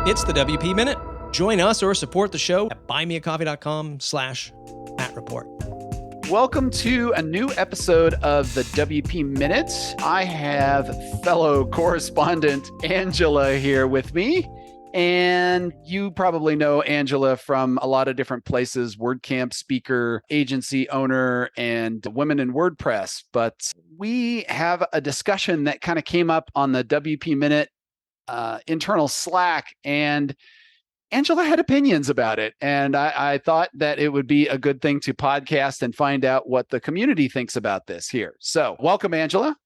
It's the WP Minute. Join us or support the show at buymeacoffee.com/@report. Welcome to a new episode of the WP Minute. I have fellow correspondent Angela here with me. And you probably know Angela from a lot of different places, WordCamp speaker, agency owner, and Women in WordPress. But we have a discussion that kind of came up on the WP Minute internal Slack, and Angela had opinions about it. And I thought that it would be a good thing to podcast and find out what the community thinks about this here. So welcome, Angela.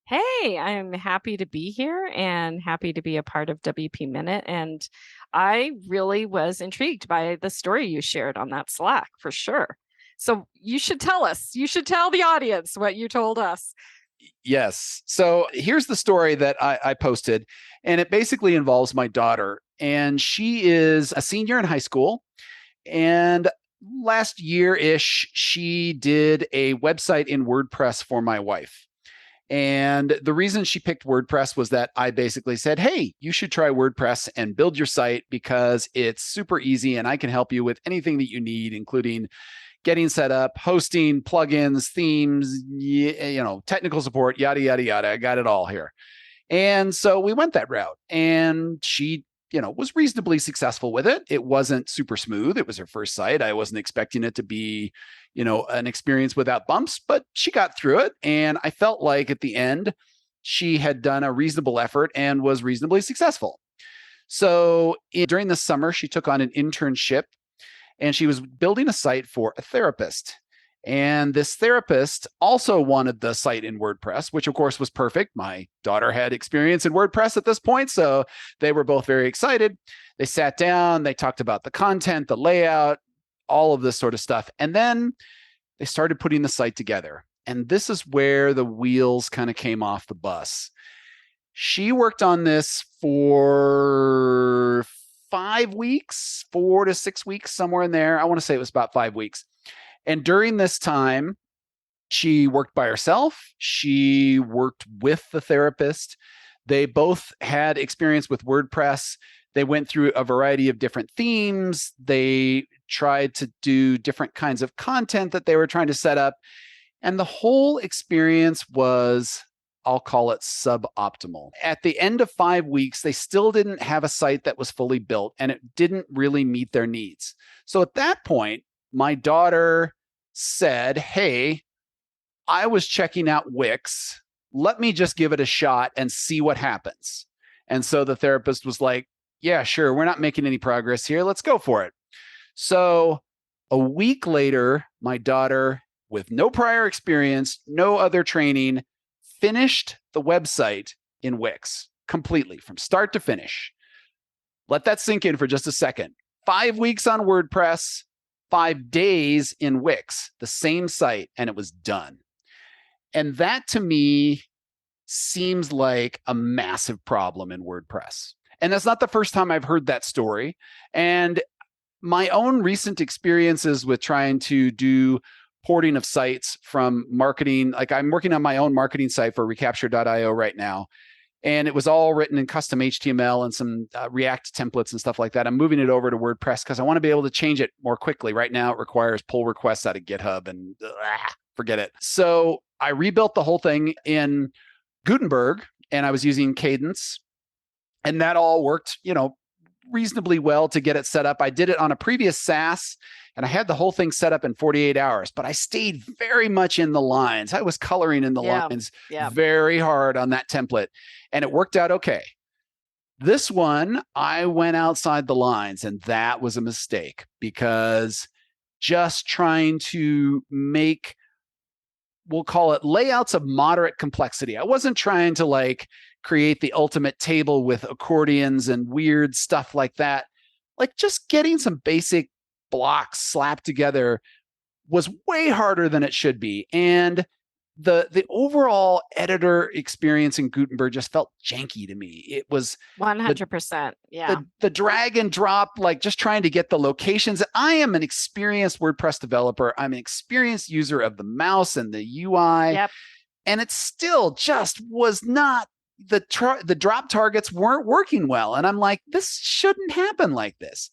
Hey, I'm happy to be here and happy to be a part of WP Minute. And I really was intrigued by the story you shared on that Slack for sure. So you should tell us, you should tell the audience what you told us. Yes. So here's the story that I posted, and it basically involves my daughter. And she is a senior in high school. And last year-ish, she did a website in WordPress for my wife. And the reason she picked WordPress was that I basically said, hey, you should try WordPress and build your site because it's super easy and I can help you with anything that you need, including getting set up, hosting, plugins, themes, technical support, yada, yada, yada. I got it all here. And so we went that route, and she was reasonably successful with it. It wasn't super smooth. It was her first site. I wasn't expecting it to be, an experience without bumps, but she got through it. And I felt like at the end, she had done a reasonable effort and was reasonably successful. So during the summer, she took on an internship, and she was building a site for a therapist. And this therapist also wanted the site in WordPress, which of course was perfect. My daughter had experience in WordPress at this point, so they were both very excited. They sat down, they talked about the content, the layout, all of this sort of stuff. And then they started putting the site together. And this is where the wheels kind of came off the bus. She worked on this for 5 weeks, 4 to 6 weeks, somewhere in there. I want to say it was about 5 weeks. And during this time, she worked by herself. She worked with the therapist. They both had experience with WordPress. They went through a variety of different themes. They tried to do different kinds of content that they were trying to set up. And the whole experience was, I'll call it suboptimal. At the end of 5 weeks, they still didn't have a site that was fully built, and it didn't really meet their needs. So at that point, my daughter said, hey, I was checking out Wix. Let me just give it a shot and see what happens. And so the therapist was like, yeah, sure. We're not making any progress here. Let's go for it. So a week later, my daughter, with no prior experience, no other training, finished the website in Wix completely from start to finish. Let that sink in for just a second. 5 weeks on WordPress, 5 days in Wix, the same site, and it was done. And that to me seems like a massive problem in WordPress. And that's not the first time I've heard that story. And my own recent experiences with trying to do porting of sites from marketing, like I'm working on my own marketing site for recapture.io right now. And it was all written in custom HTML and some React templates and stuff like that. I'm moving it over to WordPress because I want to be able to change it more quickly. Right now, it requires pull requests out of GitHub and forget it. So I rebuilt the whole thing in Gutenberg, and I was using Cadence. And that all worked, reasonably well to get it set up. I did it on a previous SaaS, and I had the whole thing set up in 48 hours, but I stayed very much in the lines. I was coloring in the lines very hard on that template, and it worked out okay. This one, I went outside the lines, and that was a mistake because just trying to make, we'll call it layouts of moderate complexity. I wasn't trying to create the ultimate table with accordions and weird stuff like that. Just getting some basic blocks slapped together was way harder than it should be. And the overall editor experience in Gutenberg just felt janky to me. It was 100%. The drag and drop, just trying to get the locations. I am an experienced WordPress developer. I'm an experienced user of the mouse and the UI. Yep. And it still just was not, the drop targets weren't working well. And I'm like, this shouldn't happen like this.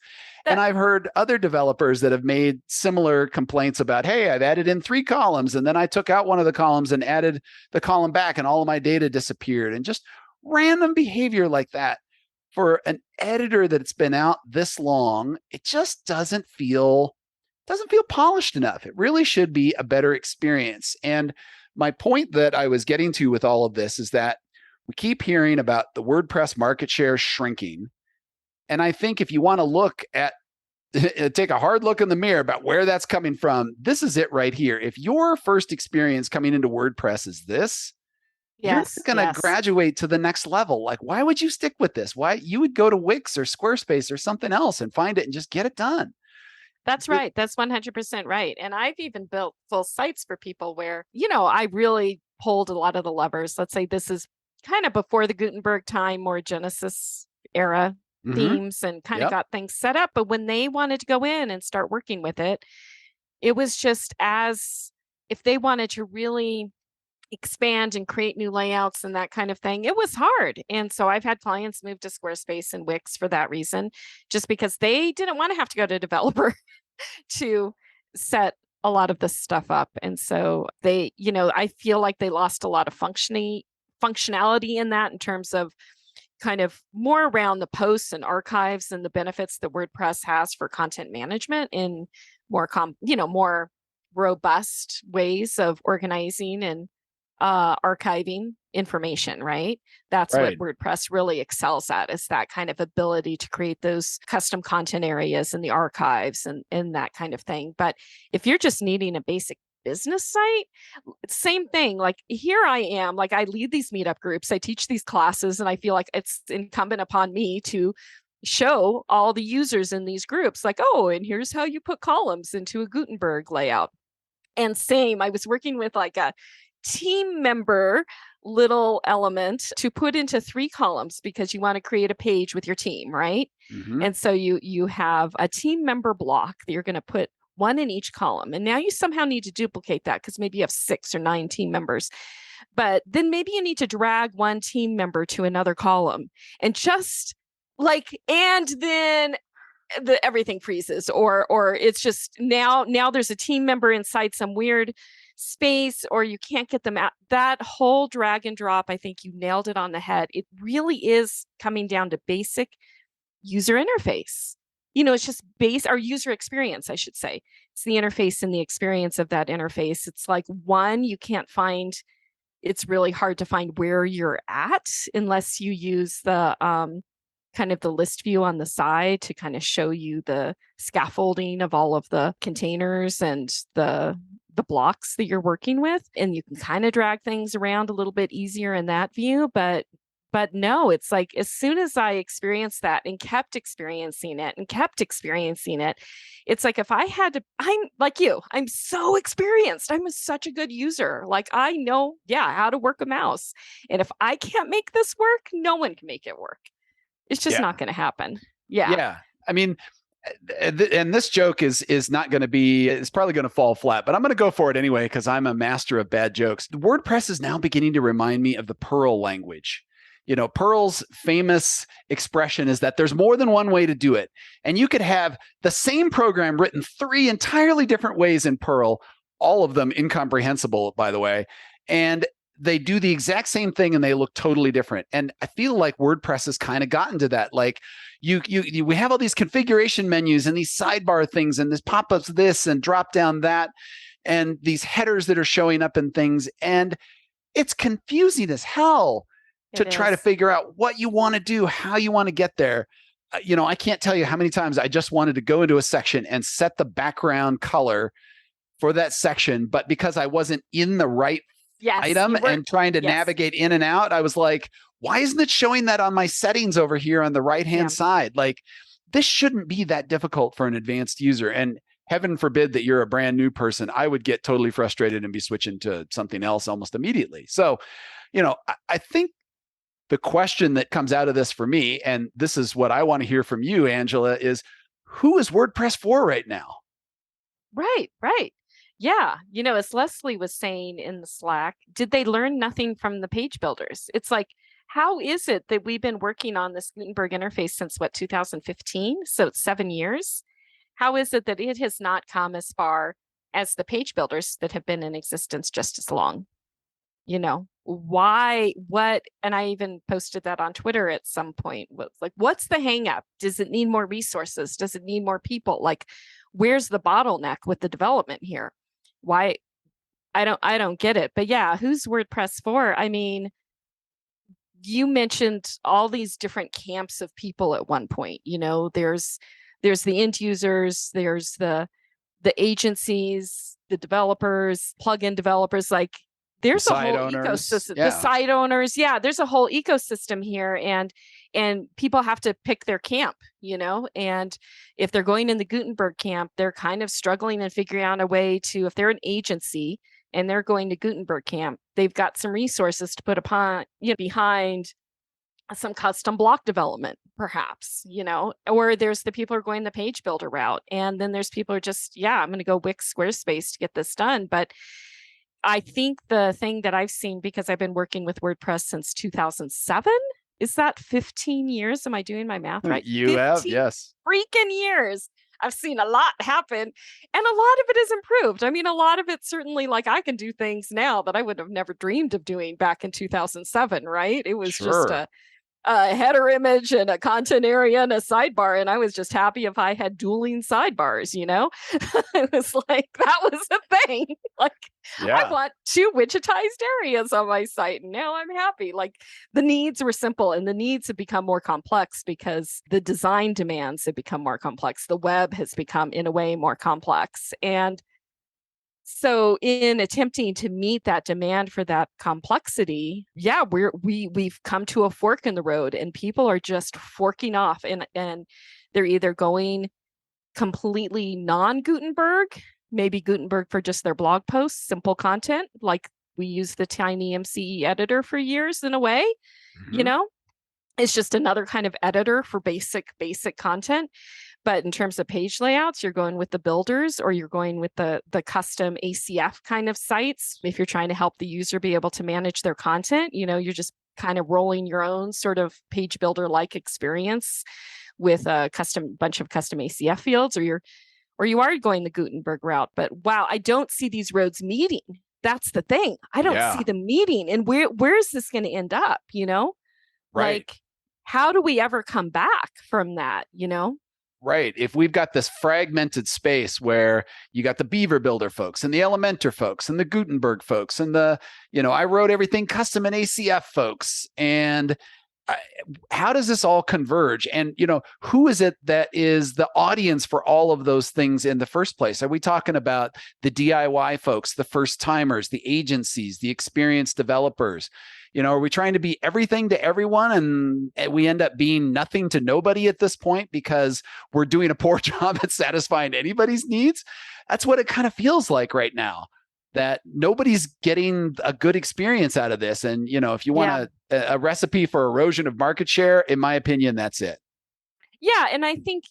And I've heard other developers that have made similar complaints about, hey, I've added in 3 columns and then I took out one of the columns and added the column back and all of my data disappeared, and just random behavior like that. For an editor that's been out this long, it just doesn't feel polished enough. It really should be a better experience. And my point that I was getting to with all of this is that we keep hearing about the WordPress market share shrinking. And I think if you want to look at, take a hard look in the mirror about where that's coming from, this is it right here. If your first experience coming into WordPress is this, you're going to graduate to the next level. Like, why would you stick with this? Why? You would go to Wix or Squarespace or something else and find it and just get it done. That's right. That's 100% right. And I've even built full sites for people where, I really pulled a lot of the levers. Let's say this is kind of before the Gutenberg time, more Genesis era themes, and kind of got things set up. But when they wanted to go in and start working with it, it was just as if they wanted to really expand and create new layouts and that kind of thing, it was hard. And so I've had clients move to Squarespace and Wix for that reason, just because they didn't want to have to go to a developer to set a lot of this stuff up. And so they, I feel like they lost a lot of functionality in that, in terms of kind of more around the posts and archives and the benefits that WordPress has for content management in more more robust ways of organizing and archiving information, right? That's what WordPress really excels at, is that kind of ability to create those custom content areas in the archives and that kind of thing. But if you're just needing a basic business site, same thing. Like, here I am, like, I lead these meetup groups, I teach these classes, and I feel like it's incumbent upon me to show all the users in these groups, like, oh, and here's how you put columns into a Gutenberg layout. And same, I was working with like a team member little element to put into 3 columns, because you want to create a page with your team, right? And so you have a team member block that you're going to put 1 in each column. And now you somehow need to duplicate that, because maybe you have 6 or 9 team members. But then maybe you need to drag 1 team member to another column, and just like, and then everything freezes, or it's just now there's a team member inside some weird space, or you can't get them out. That whole drag and drop, I think you nailed it on the head. It really is coming down to basic user interface. It's just our user experience, I should say. It's the interface and the experience of that interface. It's like, one, you can't find, it's really hard to find where you're at unless you use the kind of the list view on the side to kind of show you the scaffolding of all of the containers and the blocks that you're working with. And you can kind of drag things around a little bit easier in that view. But no, it's like, as soon as I experienced that and kept experiencing it, it's like, if I had to, I'm like you, I'm so experienced. I'm such a good user. Like, I know, how to work a mouse. And if I can't make this work, no one can make it work. It's just not going to happen. Yeah. I mean, and this joke is not going to be, it's probably going to fall flat, but I'm going to go for it anyway, because I'm a master of bad jokes. WordPress is now beginning to remind me of the Perl language. Perl's famous expression is that there's more than one way to do it. And you could have the same program written 3 entirely different ways in Perl, all of them incomprehensible, by the way. And they do the exact same thing and they look totally different. And I feel like WordPress has kind of gotten to that. Like, we have all these configuration menus and these sidebar things and this pop-ups this and drop down that, and these headers that are showing up in things. And it's confusing as hell to try to figure out what you want to do, how you want to get there. I can't tell you how many times I just wanted to go into a section and set the background color for that section, but because I wasn't in the right item and trying to navigate in and out, I was like, why isn't it showing that on my settings over here on the right-hand side? Like, this shouldn't be that difficult for an advanced user. And heaven forbid that you're a brand new person. I would get totally frustrated and be switching to something else almost immediately. So, I think the question that comes out of this for me, and this is what I want to hear from you, Angela, is, who is WordPress for right now? Right. Yeah. As Leslie was saying in the Slack, did they learn nothing from the page builders? It's like, how is it that we've been working on this Gutenberg interface since what, 2015? So it's 7 years. How is it that it has not come as far as the page builders that have been in existence just as long? Why, what, and I even posted that on Twitter at some point, was like, what's the hang up? Does it need more resources? Does it need more people? Like, where's the bottleneck with the development here? Why? I don't get it. But yeah, who's WordPress for? I mean, you mentioned all these different camps of people at one point. There's the end users, there's the agencies, the developers, plugin developers, like there's a whole ecosystem. The site owners, yeah, there's a whole ecosystem here, and people have to pick their camp, and if they're going in the Gutenberg camp, they're kind of struggling and figuring out a way to, if they're an agency and they're going to Gutenberg camp, they've got some resources to put upon, behind some custom block development, perhaps, or there's the people who are going the page builder route. And then there's people who are just, I'm going to go Wix Squarespace to get this done. But I think the thing that I've seen, because I've been working with WordPress since 2007, is that 15 years? Am I doing my math right? You have, yes. Freaking years. I've seen a lot happen, and a lot of it is improved. I mean, a lot of it certainly, like, I can do things now that I would have never dreamed of doing back in 2007, right? It was just a header image and a content area and a sidebar, and I was just happy if I had dueling sidebars. It was like, that was a thing. Like, I want 2 widgetized areas on my site, and now I'm happy. Like, the needs were simple, and the needs have become more complex because the design demands have become more complex. The web has become, in a way, more complex. And so in attempting to meet that demand for that complexity, we've come to a fork in the road, and people are just forking off, and they're either going completely non-Gutenberg, maybe Gutenberg for just their blog posts, simple content, like we use the tiny MCE editor for years in a way, it's just another kind of editor for basic content. But in terms of page layouts, you're going with the builders, or you're going with the custom ACF kind of sites. If you're trying to help the user be able to manage their content, you're just kind of rolling your own sort of page builder like experience with a bunch of custom ACF fields, or you are going the Gutenberg route. But wow, I don't see these roads meeting. That's the thing. I don't see them meeting. And where is this going to end up? Right. Like, how do we ever come back from that? Right. If we've got this fragmented space where you got the Beaver Builder folks and the Elementor folks and the Gutenberg folks and the, I wrote everything custom in ACF folks, and how does this all converge? And, who is it that is the audience for all of those things in the first place? Are we talking about the DIY folks, the first timers, the agencies, the experienced developers? Are we trying to be everything to everyone, and we end up being nothing to nobody at this point because we're doing a poor job at satisfying anybody's needs? That's what it kind of feels like right now, that nobody's getting a good experience out of this. And, if you want a recipe for erosion of market share, in my opinion, that's it. Yeah. And I think,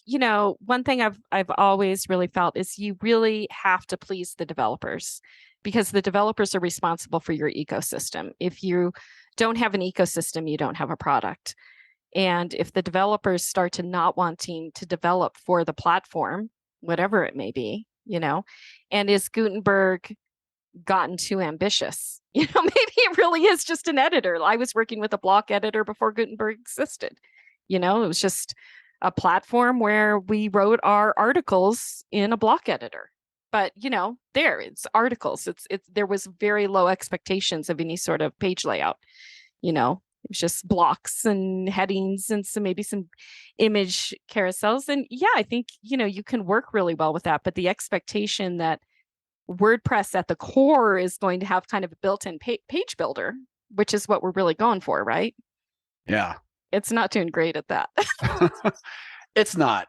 one thing I've always really felt is you really have to please the developers, because the developers are responsible for your ecosystem. If you don't have an ecosystem, you don't have a product. And if the developers start to not wanting to develop for the platform, whatever it may be, and is Gutenberg gotten too ambitious? Maybe it really is just an editor. I was working with a block editor before Gutenberg existed. It was just a platform where we wrote our articles in a block editor. But, it's articles. There was very low expectations of any sort of page layout. It was just blocks and headings and maybe some image carousels. And I think, you can work really well with that. But the expectation that WordPress at the core is going to have kind of a built-in page builder, which is what we're really going for, right? Yeah. It's not doing great at that. It's not.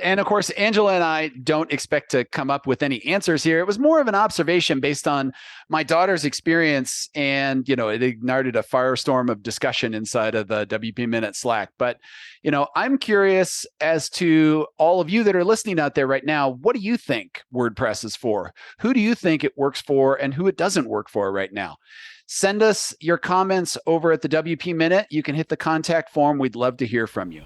And of course, Angela and I don't expect to come up with any answers here. It was more of an observation based on my daughter's experience, and, it ignited a firestorm of discussion inside of the WP Minute Slack. But, I'm curious as to all of you that are listening out there right now, what do you think WordPress is for? Who do you think it works for and who it doesn't work for right now? Send us your comments over at the WP Minute. You can hit the contact form. We'd love to hear from you.